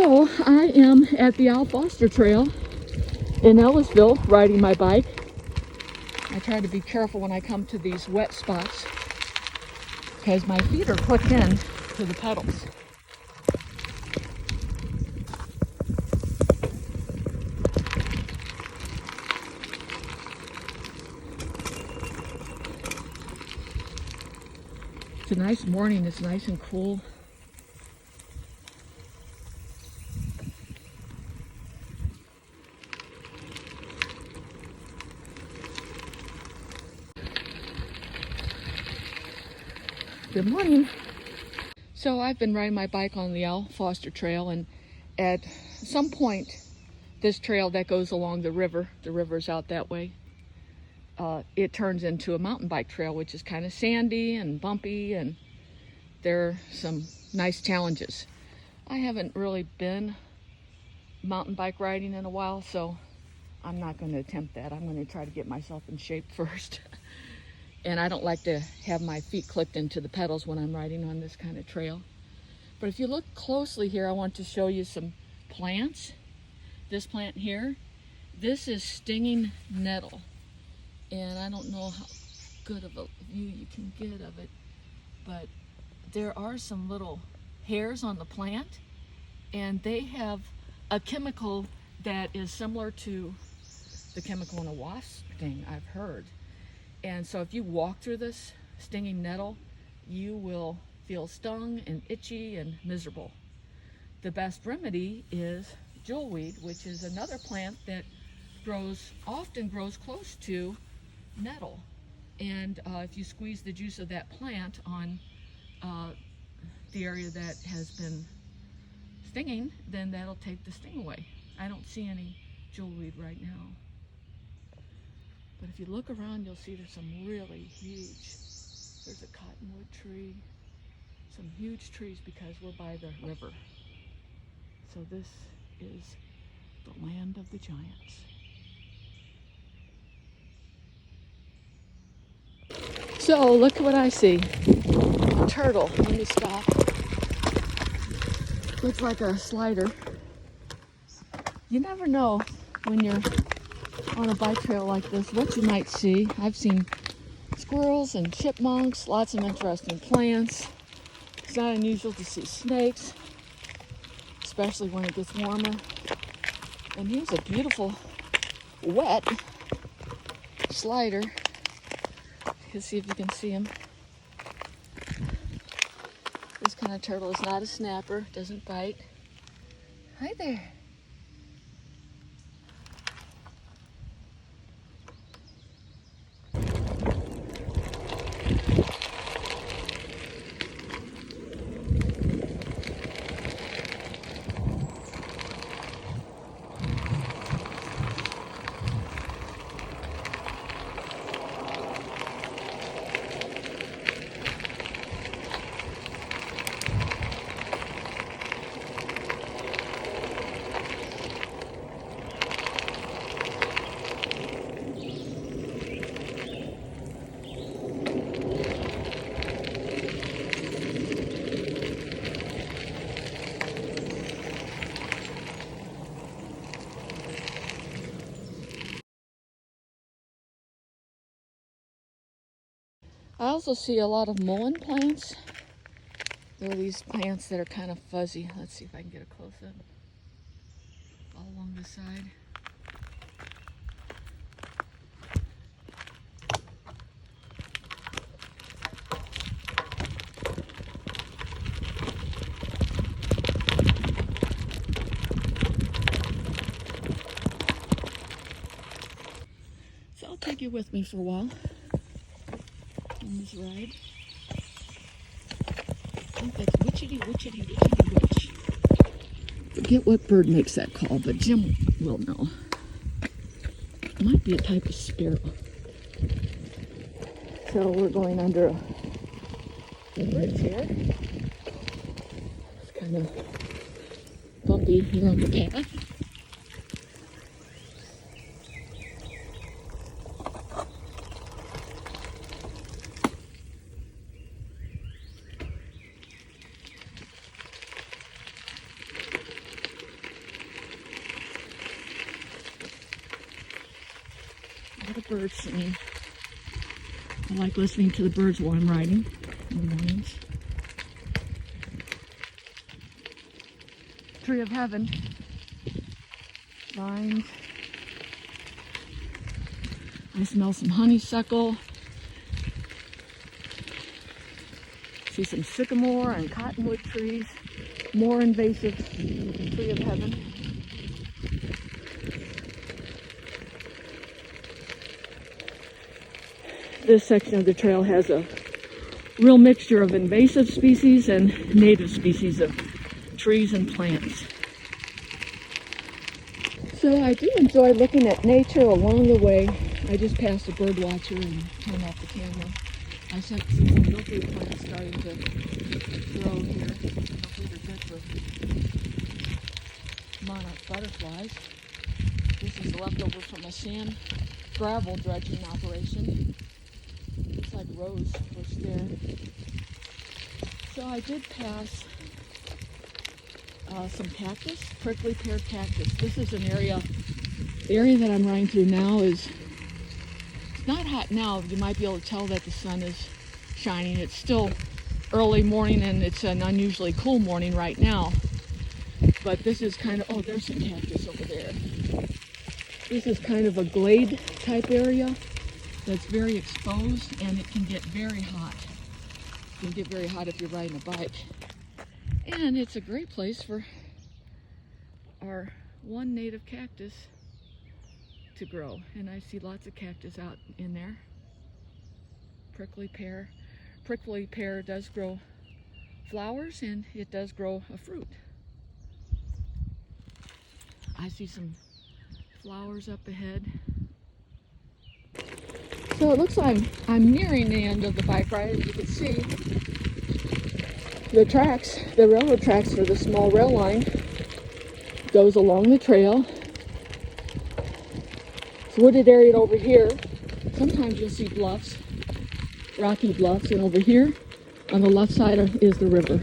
So I am at the Al Foster Trail in Ellisville riding my bike. I try to be careful when I come to these wet spots because my feet are hooked in to the pedals. It's a nice morning, it's nice and cool. Good morning. So I've been riding my bike on the Al Foster Trail, and at some point this trail that goes along the river's out that way, it turns into a mountain bike trail, which is kind of sandy and bumpy, and there are some nice challenges. I haven't really been mountain bike riding in a while, so I'm not going to attempt that. I'm going to try to get myself in shape first. And I don't like to have my feet clicked into the pedals when I'm riding on this kind of trail. But if you look closely here, I want to show you some plants. This plant here, this is stinging nettle. And I don't know how good of a view you can get of it, but there are some little hairs on the plant, and they have a chemical that is similar to the chemical in a wasp sting, I've heard. And so if you walk through this stinging nettle, you will feel stung and itchy and miserable. The best remedy is jewelweed, which is another plant that often grows close to nettle. And if you squeeze the juice of that plant on the area that has been stinging, then that'll take the sting away. I don't see any jewelweed right now. But if you look around, you'll see there's some really huge, there's a cottonwood tree, some huge trees because we're by the river. So this is the land of the giants. So look what I see. A turtle. Let me stop. Looks like a slider. You never know when you're on a bike trail like this what you might see. I've seen squirrels and chipmunks, lots of interesting plants. It's not unusual to see snakes, especially when it gets warmer. And here's a beautiful wet slider. You can see if you can see him. This kind of turtle is not a snapper, doesn't bite. Hi there. I also see a lot of mullein plants. There are these plants that are kind of fuzzy. Let's see if I can get a close up. All along the side. So I'll take you with me for a while on this ride. I think that's witchetty witch. Forget what bird makes that call, but Jim will know. It might be a type of sparrow. So we're going under a bridge here. It's kind of bumpy here on the path. birds singing. I like listening to the birds while I'm riding in the mornings. Tree of Heaven. Vines. I smell some honeysuckle. See some sycamore and cottonwood trees. More invasive Tree of Heaven. This section of the trail has a real mixture of invasive species and native species of trees and plants. So I do enjoy looking at nature along the way. I just passed a bird watcher and turned off the camera. I see some milkweed plants starting to grow here. Milkweed are good for monarch butterflies. This is leftover from a sand gravel dredging operation. Looks like rose bush there. So I did pass some cactus, prickly pear cactus. This is an area, the area that I'm riding through now is, it's not hot now. You might be able to tell that the sun is shining. It's still early morning and it's an unusually cool morning right now. But this is kind of, oh, there's some cactus over there. This is kind of a glade type area that's very exposed, and it can get very hot. It can get very hot if you're riding a bike. And it's a great place for our one native cactus to grow. And I see lots of cactus out in there. Prickly pear. Prickly pear does grow flowers, and it does grow a fruit. I see some flowers up ahead. So it looks like I'm nearing the end of the bike ride. As you can see, the tracks, the railroad tracks for the small rail line goes along the trail. It's wooded area over here. Sometimes you'll see bluffs, rocky bluffs, and over here on the left side is the river.